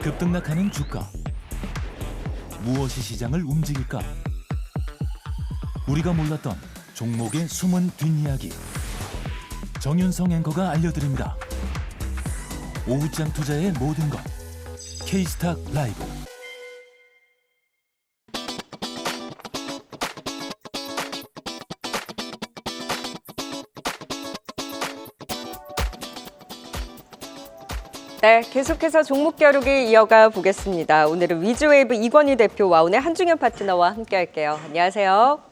급등락하는 주가. 무엇이 시장을 움직일까? 우리가 몰랐던 종목의 숨은 뒷이야기. 정윤성 앵커가 알려드립니다. 오후장 투자의 모든 것. K스탁 라이브. 네, 계속해서 종목 겨루기 이어가 보겠습니다. 오늘은 위즈웨이브 이건희 대표, 와운의 한중현 파트너와 함께할게요. 안녕하세요.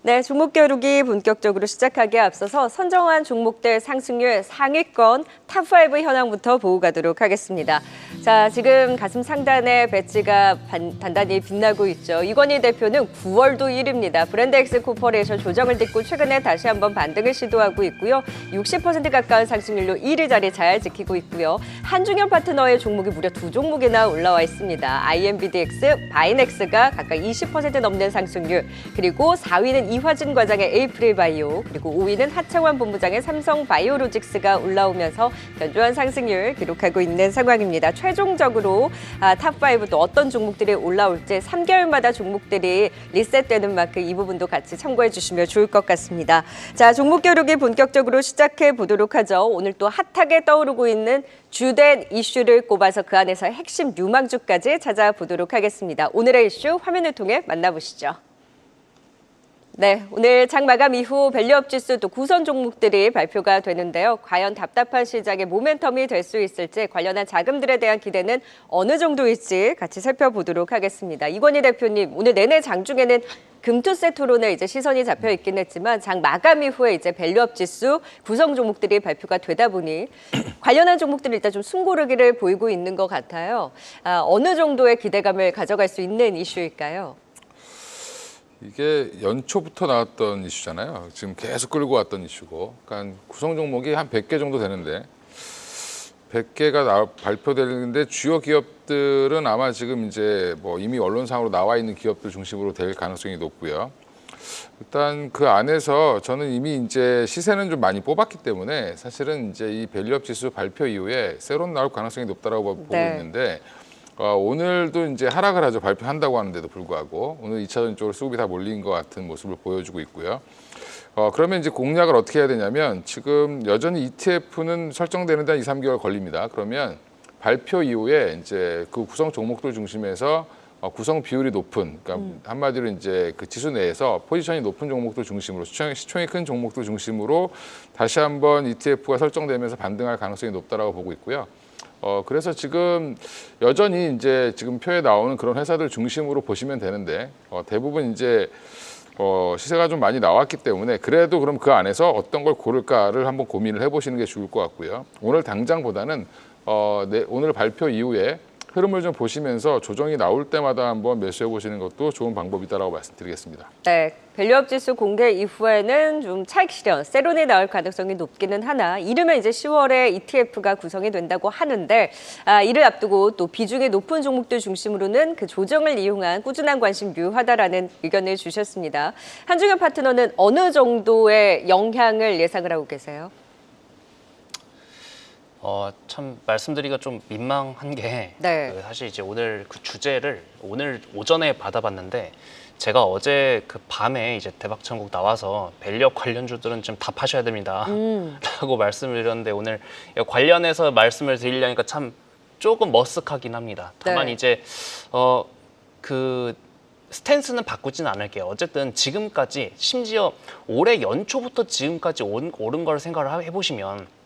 네, 종목 겨루기 본격적으로 시작하기에 앞서서 선정한 종목들 상승률 상위권 탑5 현황부터 보고 가도록 하겠습니다. 자, 지금 가슴 상단에 배지가 단단히 빛나고 있죠. 이건희 대표는 9월도 1위입니다. 브랜드엑스 코퍼레이션 조정을 딛고 최근에 다시 한번 반등을 시도하고 있고요. 60% 가까운 상승률로 1위 자리 잘 지키고 있고요. 한중현 파트너의 종목이 무려 2종목이나 올라와 있습니다. IMBDX, 바이넥스가 각각 20% 넘는 상승률, 그리고 4위는 이화진 과장의 에이프릴바이오, 그리고 5위는 하창원 본부장의 삼성바이오로직스가 올라오면서 견조한 상승률 기록하고 있는 상황입니다. 최종적으로 탑5 또 어떤 종목들이 올라올지 3개월마다 종목들이 리셋되는 만큼 이 부분도 같이 참고해 주시면 좋을 것 같습니다. 자, 종목 겨루기 본격적으로 시작해 보도록 하죠. 오늘 또 핫하게 떠오르고 있는 주된 이슈를 꼽아서 그 안에서 핵심 유망주까지 찾아보도록 하겠습니다. 오늘의 이슈 화면을 통해 만나보시죠. 네, 오늘 장 마감 이후 밸류업 지수 또 구성 종목들이 발표가 되는데요. 과연 답답한 시장의 모멘텀이 될 수 있을지, 관련한 자금들에 대한 기대는 어느 정도일지 같이 살펴보도록 하겠습니다. 이건희 대표님, 오늘 내내 장중에는 금투세 토론에 이제 시선이 잡혀 있긴 했지만 장 마감 이후에 이제 밸류업 지수 구성 종목들이 발표가 되다 보니 관련한 종목들이 일단 좀 숨고르기를 보이고 있는 것 같아요. 어느 정도의 기대감을 가져갈 수 있는 이슈일까요? 이게 연초부터 나왔던 이슈잖아요. 지금 계속 끌고 왔던 이슈고, 그러니까 구성 종목이 한 100개 정도 되는데 100개가 발표되는데 주요 기업들은 아마 지금 이제 뭐 이미 언론상으로 나와 있는 기업들 중심으로 될 가능성이 높고요. 일단 그 안에서 저는 이미 이제 시세는 좀 많이 뽑았기 때문에 사실은 이제 이 밸류업 지수 발표 이후에 새로운 나올 가능성이 높다라고 보고 있는데. 오늘도 이제 하락을 하죠. 발표한다고 하는데도 불구하고 오늘 2차전 쪽으로 수급이 다 몰린 것 같은 모습을 보여주고 있고요. 그러면 이제 공략을 어떻게 해야 되냐면 지금 여전히 ETF는 설정되는데 한 2, 3개월 걸립니다. 그러면 발표 이후에 이제 그 구성 종목들 중심에서 구성 비율이 높은, 그러니까 한마디로 이제 그 지수 내에서 포지션이 높은 종목들 중심으로 시총이 큰 종목들 중심으로 다시 한번 ETF가 설정되면서 반등할 가능성이 높다라고 보고 있고요. 그래서 지금 여전히 이제 지금 표에 나오는 그런 회사들 중심으로 보시면 되는데 대부분 이제 시세가 좀 많이 나왔기 때문에 그래도 그럼 그 안에서 어떤 걸 고를까를 한번 고민을 해보시는 게 좋을 것 같고요. 오늘 당장보다는 오늘 발표 이후에 흐름을 좀 보시면서 조정이 나올 때마다 한번 매수해 보시는 것도 좋은 방법이다라고 말씀드리겠습니다. 네, 밸류업 지수 공개 이후에는 좀 차익 실현, 세론이 나올 가능성이 높기는 하나, 이르면 이제 10월에 ETF가 구성이 된다고 하는데 이를 앞두고 또 비중이 높은 종목들 중심으로는 그 조정을 이용한 꾸준한 관심 유효하다라는 의견을 주셨습니다. 한중현 파트너는 어느 정도의 영향을 예상을 하고 계세요? 참 말씀드리기가 좀 민망한 게 네. 사실 이제 오늘 그 주제를 오늘 오전에 받아봤는데 제가 어제 그 밤에 이제 대박천국 나와서 밸류업 관련주들은 좀 다 파셔야 됩니다 라고 말씀을 드렸는데 오늘 관련해서 말씀을 드리려니까 참 조금 머쓱하긴 합니다. 다만 네. 이제 그 스탠스는 바꾸지는 않을게요. 어쨌든 지금까지 심지어 올해 연초부터 지금까지 오른 걸 생각을 해보시면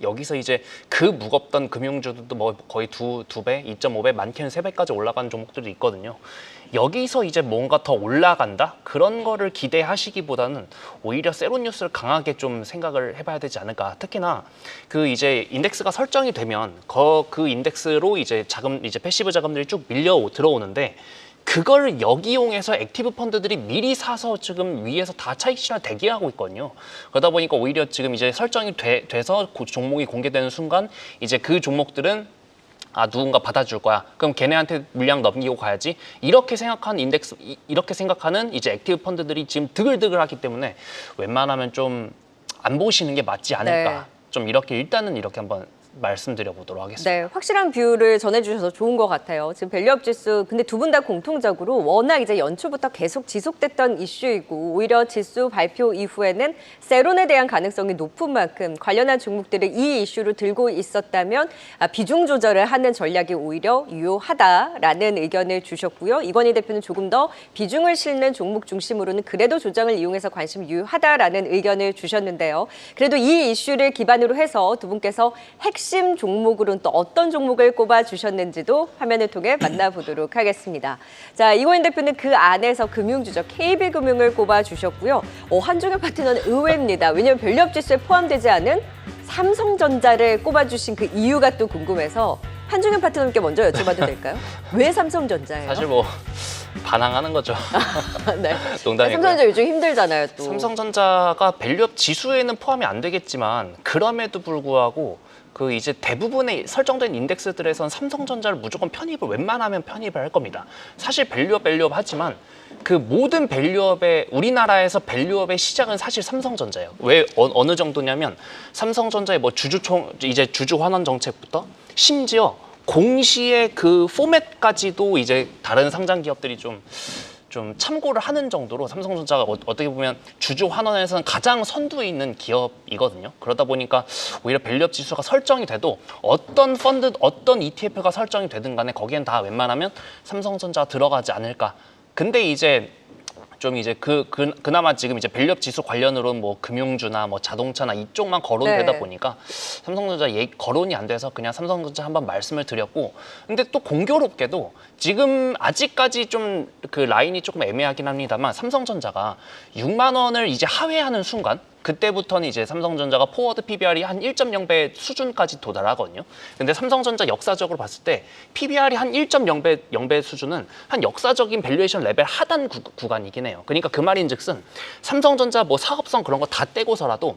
여기서 이제 그 무겁던 금융주들도 뭐 거의 두 배, 2.5배, 많게는 3배까지 올라간 종목들도 있거든요. 여기서 이제 뭔가 더 올라간다? 그런 거를 기대하시기보다는 오히려 세론 뉴스를 강하게 좀 생각을 해봐야 되지 않을까. 특히나 그 이제 인덱스가 설정이 되면 그 인덱스로 이제 패시브 자금들이 쭉 밀려 들어오는데 그걸 역이용해서 액티브 펀드들이 미리 사서 지금 위에서 다 차익 실현 대기하고 있거든요. 그러다 보니까 오히려 지금 이제 설정이 돼서 그 종목이 공개되는 순간 이제 그 종목들은 누군가 받아줄 거야. 그럼 걔네한테 물량 넘기고 가야지. 이렇게 생각하는 이렇게 생각하는 이제 액티브 펀드들이 지금 드글드글하기 때문에 웬만하면 좀 안 보시는 게 맞지 않을까. 네. 좀 이렇게 일단은 이렇게 한번 말씀드려 보도록 하겠습니다. 네, 확실한 비율을 전해주셔서 좋은 것 같아요. 지금 밸류업 지수, 근데 두 분 다 공통적으로 워낙 이제 연초부터 계속 지속됐던 이슈이고 오히려 지수 발표 이후에는 세론에 대한 가능성이 높은 만큼 관련한 종목들을 이 이슈로 들고 있었다면 비중 조절을 하는 전략이 오히려 유효하다라는 의견을 주셨고요. 이건희 대표는 조금 더 비중을 실는 종목 중심으로는 그래도 조정을 이용해서 관심 유효하다라는 의견을 주셨는데요. 그래도 이 이슈를 기반으로 해서 두 분께서 핵심 종목으로는 또 어떤 종목을 꼽아 주셨는지도 화면을 통해 만나보도록 하겠습니다. 자, 이건희 대표는 그 안에서 금융주죠. KB금융을 꼽아 주셨고요. 한중현 파트너는 의외입니다. 왜냐하면 밸류업 지수에 포함되지 않은 삼성전자를 꼽아 주신 그 이유가 또 궁금해서 한중현 파트너님께 먼저 여쭤봐도 될까요? 왜 삼성전자예요? 사실 뭐 반항하는 거죠. 네. 농담이고요. 삼성전자 요즘 힘들잖아요, 또. 삼성전자가 밸류업 지수에는 포함이 안 되겠지만 그럼에도 불구하고 그 이제 대부분의 설정된 인덱스들에선 삼성전자를 무조건 편입을 웬만하면 편입을 할 겁니다. 사실 밸류업 하지만 그 모든 밸류업의 우리나라에서 밸류업의 시작은 사실 삼성전자예요. 왜 어느 정도냐면 삼성전자의 뭐 주주 환원 정책부터 심지어 공시의 그 포맷까지도 이제 다른 상장 기업들이 좀 참고를 하는 정도로 삼성전자가 어떻게 보면 주주 환원에서는 가장 선두에 있는 기업이거든요. 그러다 보니까 오히려 밸류업 지수가 설정이 돼도 어떤 펀드, 어떤 ETF가 설정이 되든 간에 거기엔 다 웬만하면 삼성전자가 들어가지 않을까. 근데 이제 좀 이제 그나마 지금 이제 밸류업 지수 관련으로는 뭐 금융주나 뭐 자동차나 이쪽만 거론되다 네. 보니까 삼성전자 거론이 안 돼서 그냥 삼성전자 한번 말씀을 드렸고, 근데 또 공교롭게도 지금 아직까지 좀 그 라인이 조금 애매하긴 합니다만 삼성전자가 6만 원을 이제 하회하는 순간 그때부터는 이제 삼성전자가 포워드 PBR이 한 1.0배 수준까지 도달하거든요. 근데 삼성전자 역사적으로 봤을 때 PBR이 한 1.0배 수준은 한 역사적인 밸류에이션 레벨 하단 구간이긴 해요. 그러니까 그 말인즉슨 삼성전자 뭐 사업성 그런 거 다 떼고서라도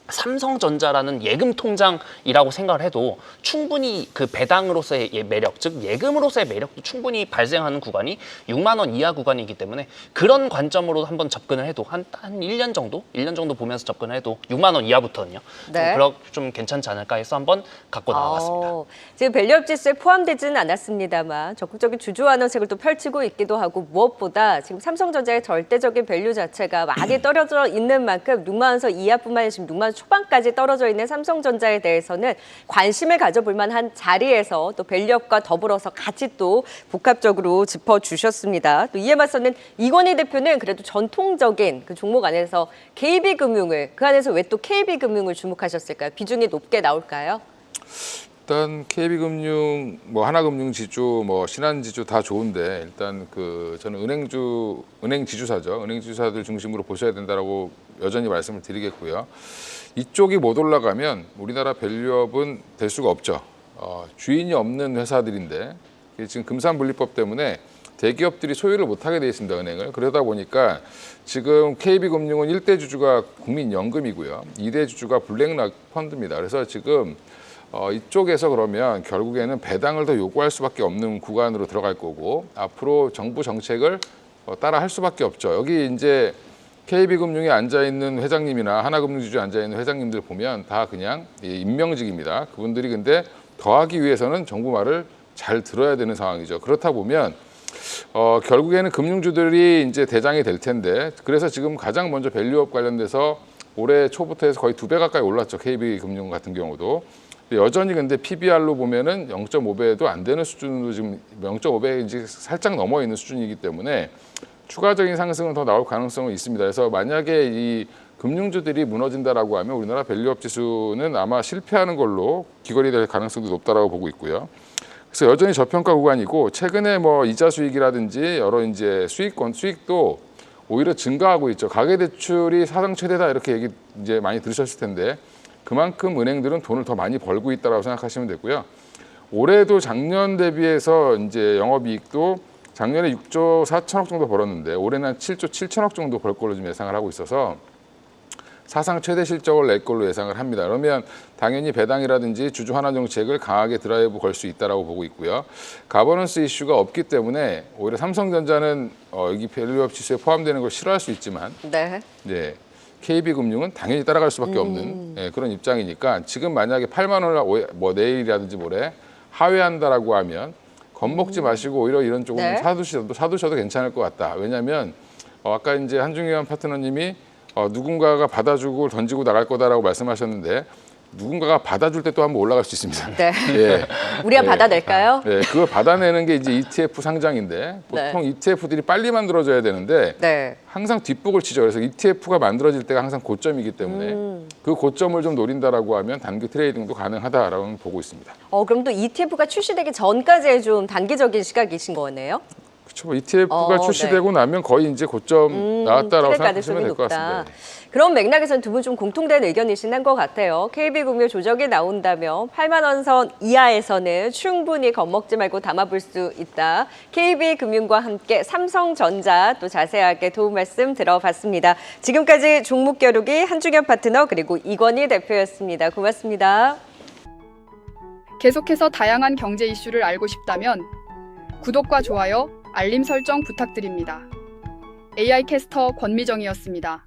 삼성전자라는 예금 통장이라고 생각을 해도 충분히 그 배당으로서의 매력, 즉 예금으로서의 매력도 충분히 발생하는 구간이 6만 원 이하 구간이기 때문에 그런 관점으로 한번 접근을 해도 한 1년 정도 보면서 접근을 해도 6만 원 이하부터는요. 네. 좀 괜찮지 않을까 해서 한번 갖고 나와봤습니다. 지금 밸류업 지수에 포함되지는 않았습니다만 적극적인 주주 환원책을 또 펼치고 있기도 하고 무엇보다 지금 삼성전자의 절대적인 밸류 자체가 많이 떨어져 있는 만큼 6만 원서 이하뿐만 아니라 지금 6만 원 초반까지 떨어져 있는 삼성전자에 대해서는 관심을 가져볼 만한 자리에서 또 밸류업과 더불어서 같이 또 복합적으로 짚어주셨습니다. 또 이에 맞서는 이건희 대표는 그래도 전통적인 그 종목 안에서 KB금융을 그 안에서 왜 또 KB금융을 주목하셨을까요? 비중이 높게 나올까요? 일단 KB금융, 뭐 하나금융지주, 뭐 신한지주 다 좋은데 일단 그 저는 은행 지주사죠. 은행 지주사들 중심으로 보셔야 된다라고 여전히 말씀을 드리겠고요. 이쪽이 못 올라가면 우리나라 밸류업은 될 수가 없죠. 주인이 없는 회사들인데 지금 금산분리법 때문에 대기업들이 소유를 못하게 돼 있습니다, 은행을. 그러다 보니까 지금 KB금융은 1대 주주가 국민연금이고요. 2대 주주가 블랙락 펀드입니다. 그래서 지금 이쪽에서 그러면 결국에는 배당을 더 요구할 수밖에 없는 구간으로 들어갈 거고 앞으로 정부 정책을 따라 할 수밖에 없죠. 여기 이제 KB금융에 앉아있는 회장님이나 하나금융지주에 앉아있는 회장님들 보면 다 그냥 임명직입니다. 그분들이 근데 더하기 위해서는 정부 말을 잘 들어야 되는 상황이죠. 그렇다 보면 결국에는 금융주들이 이제 대장이 될 텐데 그래서 지금 가장 먼저 밸류업 관련돼서 올해 초부터 해서 거의 2배 가까이 올랐죠. KB금융 같은 경우도. 여전히 근데 PBR로 보면은 0.5배도 안 되는 수준으로 지금 0.5배 이제 살짝 넘어 있는 수준이기 때문에 추가적인 상승은 더 나올 가능성은 있습니다. 그래서 만약에 이 금융주들이 무너진다라고 하면 우리나라 밸류업 지수는 아마 실패하는 걸로 기거리 될 가능성도 높다라고 보고 있고요. 그래서 여전히 저평가 구간이고 최근에 뭐 이자 수익이라든지 여러 이제 수익도 오히려 증가하고 있죠. 가계대출이 사상 최대다 이렇게 얘기 이제 많이 들으셨을 텐데 그만큼 은행들은 돈을 더 많이 벌고 있다라고 생각하시면 되고요. 올해도 작년 대비해서 이제 영업이익도 작년에 6조 4천억 정도 벌었는데 올해는 한 7조 7천억 정도 벌 걸로 좀 예상을 하고 있어서 사상 최대 실적을 낼 걸로 예상을 합니다. 그러면 당연히 배당이라든지 주주 환원 정책을 강하게 드라이브 걸 수 있다라고 보고 있고요. 가버넌스 이슈가 없기 때문에 오히려 삼성전자는 여기 밸류업 지수에 포함되는 걸 싫어할 수 있지만 네. 네. KB금융은 당연히 따라갈 수밖에 없는 그런 입장이니까 지금 만약에 8만 원을 뭐 내일이라든지 모레 하회한다라고 하면 겁먹지 마시고 오히려 이런 쪽은 네. 사두셔도 괜찮을 것 같다. 왜냐하면 아까 이제 한중현 파트너님이 누군가가 받아주고 던지고 나갈 거다라고 말씀하셨는데 누군가가 받아줄 때 또 한번 올라갈 수 있습니다. 네. 예. 우리가 예. 받아낼까요? 네, 그걸 받아내는 게 이제 ETF 상장인데 보통 ETF들이 빨리 만들어져야 되는데 네. 항상 뒷북을 치죠. 그래서 ETF가 만들어질 때가 항상 고점이기 때문에 그 고점을 좀 노린다라고 하면 단기 트레이딩도 가능하다라고 보고 있습니다. 그럼 또 ETF가 출시되기 전까지의 좀 단기적인 시각이신 거네요? 그렇죠. ETF가 출시되고 나면 거의 이제 고점 나왔다라고 생각하시면 될 것 같습니다. 그런 맥락에서는 두 분 좀 공통된 의견이신 한 것 같아요. KB금융 조정이 나온다면 8만 원 선 이하에서는 충분히 겁먹지 말고 담아볼 수 있다. KB금융과 함께 삼성전자 또 자세하게 도움 말씀 들어봤습니다. 지금까지 종목 겨루기 한중현 파트너 그리고 이건희 대표였습니다. 고맙습니다. 계속해서 다양한 경제 이슈를 알고 싶다면 구독과 좋아요, 알림 설정 부탁드립니다. AI 캐스터 권미정이었습니다.